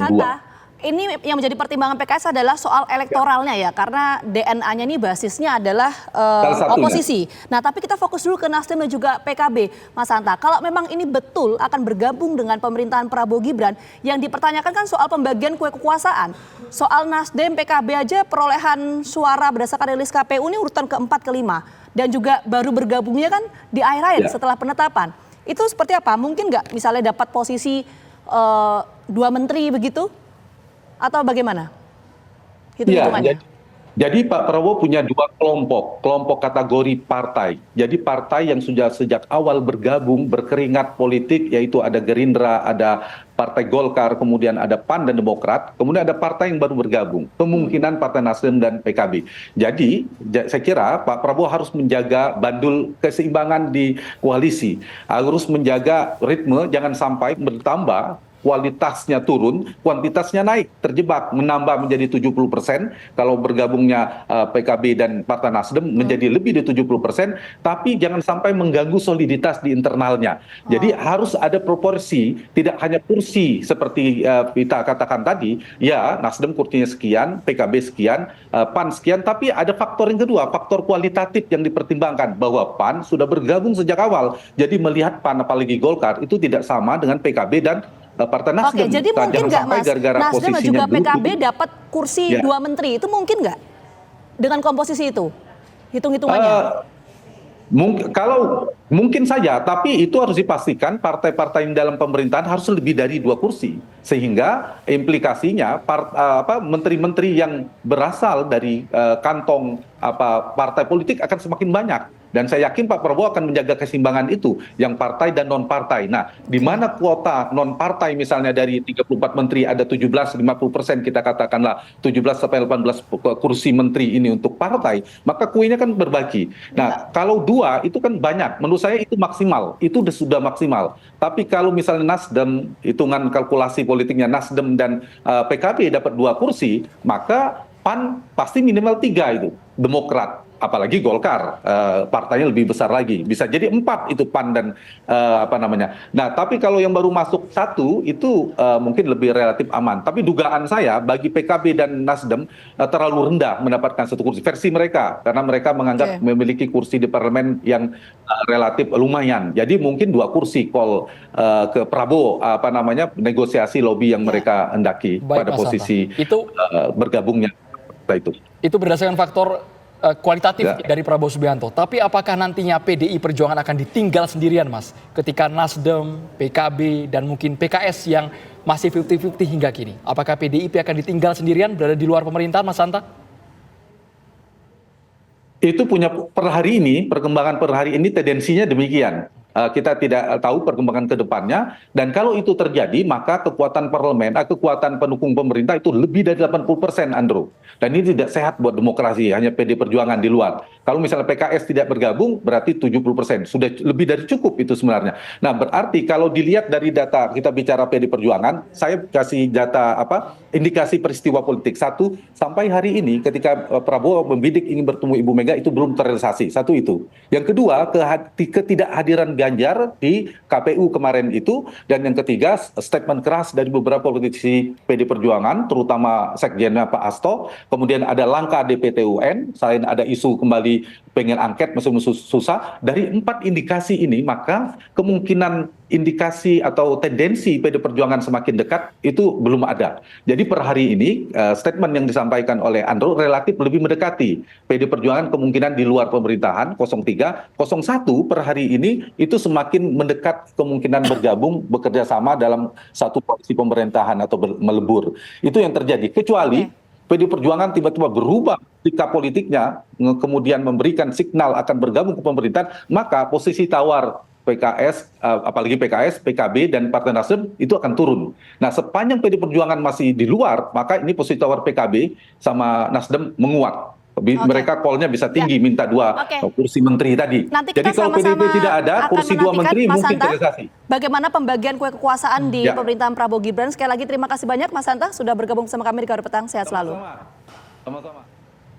Hanta, ini yang menjadi pertimbangan PKS adalah soal elektoralnya ya, karena DNA-nya ini basisnya adalah oposisi. Nah, tapi kita fokus dulu ke Nasdem dan juga PKB, Mas Hanta. Kalau memang ini betul akan bergabung dengan pemerintahan Prabowo Gibran, yang dipertanyakan kan soal pembagian kue kekuasaan. Soal Nasdem, PKB aja perolehan suara berdasarkan rilis KPU ini urutan keempat, kelima. Dan juga baru bergabungnya kan di akhir-akhir setelah penetapan. Itu seperti apa? Mungkin nggak misalnya dapat posisi 2 menteri begitu? Atau bagaimana? Hitung-hitungannya. Jadi Pak Prabowo punya 2 kelompok kategori partai. Jadi partai yang sudah sejak awal bergabung, berkeringat politik, yaitu ada Gerindra, ada Partai Golkar, kemudian ada PAN dan Demokrat, kemudian ada partai yang baru bergabung, kemungkinan Partai Nasdem dan PKB. Jadi saya kira Pak Prabowo harus menjaga bandul keseimbangan di koalisi, harus menjaga ritme, jangan sampai bertambah kualitasnya turun, kuantitasnya naik, terjebak, menambah menjadi 70%, kalau bergabungnya PKB dan Partai Nasdem menjadi lebih dari 70%, tapi jangan sampai mengganggu soliditas di internalnya. Jadi harus ada proporsi, tidak hanya kursi seperti kita katakan tadi, ya Nasdem kursinya sekian, PKB sekian, PAN sekian, tapi ada faktor yang kedua, faktor kualitatif yang dipertimbangkan, bahwa PAN sudah bergabung sejak awal, jadi melihat PAN apalagi Golkar itu tidak sama dengan PKB dan Partai Nasdem. Oke, jadi mungkin nggak Mas, Nasdem dan juga PKB dapat kursi 2 menteri, itu mungkin nggak dengan komposisi itu? Hitung-hitungannya. Mungkin saja, tapi itu harus dipastikan partai-partai yang dalam pemerintahan harus lebih dari 2 kursi. Sehingga implikasinya menteri-menteri yang berasal dari kantong partai politik akan semakin banyak. Dan saya yakin Pak Prabowo akan menjaga keseimbangan itu, yang partai dan non-partai. Nah, di mana kuota non-partai misalnya dari 34 menteri ada 17, 50% kita katakanlah 17 sampai 18 kursi menteri ini untuk partai, maka kuenya kan berbagi. Nah, kalau 2 itu kan banyak, menurut saya itu maksimal, itu sudah maksimal. Tapi kalau misalnya Nasdem, hitungan kalkulasi politiknya Nasdem dan PKB dapat 2 kursi, maka PAN pasti minimal 3 itu, Demokrat. Apalagi Golkar, partainya lebih besar lagi, bisa jadi 4 itu PAN dan Nah, tapi kalau yang baru masuk 1 itu mungkin lebih relatif aman. Tapi dugaan saya bagi PKB dan Nasdem terlalu rendah mendapatkan 1 kursi versi mereka, karena mereka menganggap memiliki kursi di parlemen yang relatif lumayan. Jadi mungkin 2 kursi call ke Prabowo, negosiasi lobby yang mereka hendaki pada posisi bergabungnya itu. Itu berdasarkan faktor kualitatif dari Prabowo Subianto. Tapi apakah nantinya PDI Perjuangan akan ditinggal sendirian, Mas? Ketika Nasdem, PKB, dan mungkin PKS yang masih 50-50 hingga kini. Apakah PDIP akan ditinggal sendirian berada di luar pemerintahan, Mas Hanta? Itu punya perkembangan per hari ini tendensinya demikian. Kita tidak tahu perkembangan ke depannya, dan kalau itu terjadi maka kekuatan parlemen, kekuatan pendukung pemerintah itu lebih dari 80%, Andrew. Dan ini tidak sehat buat demokrasi, hanya PD Perjuangan di luar. Kalau misalnya PKS tidak bergabung berarti 70%, sudah lebih dari cukup itu sebenarnya. Nah, berarti kalau dilihat dari data, kita bicara PD Perjuangan, saya kasih data indikasi peristiwa politik. 1, sampai hari ini ketika Prabowo membidik ingin bertemu Ibu Mega itu belum terrealisasi. 1 itu. Yang kedua, ketidakhadiran Ganjar di KPU kemarin itu, dan yang ketiga statement keras dari beberapa politisi PD Perjuangan, terutama sekjennya Pak Hasto, kemudian ada langkah DPT UN, selain ada isu kembali pengen angket masih susah. Dari 4 indikasi ini maka kemungkinan indikasi atau tendensi PD Perjuangan semakin dekat itu belum ada. Jadi per hari ini statement yang disampaikan oleh Andrew relatif lebih mendekati PD Perjuangan kemungkinan di luar pemerintahan 03, 01 per hari ini itu semakin mendekat kemungkinan bergabung bekerja sama dalam satu koalisi pemerintahan atau melebur. Itu yang terjadi, kecuali PD Perjuangan tiba-tiba berubah sikap politiknya, kemudian memberikan signal akan bergabung ke pemerintahan, maka posisi tawar PKS, apalagi PKS, PKB, dan Partai Nasdem itu akan turun. Nah, sepanjang PD Perjuangan masih di luar, maka ini posisi tawar PKB sama Nasdem menguat. Mereka call-nya bisa tinggi, minta 2 kursi menteri tadi. Jadi kalau PDIP tidak ada, kursi 2 menteri mungkin terrealisasi. Bagaimana pembagian kue kekuasaan di pemerintahan Prabowo Gibran? Sekali lagi terima kasih banyak Mas Hanta sudah bergabung bersama kami di Kabar Petang. Sehat selalu. Sama-sama.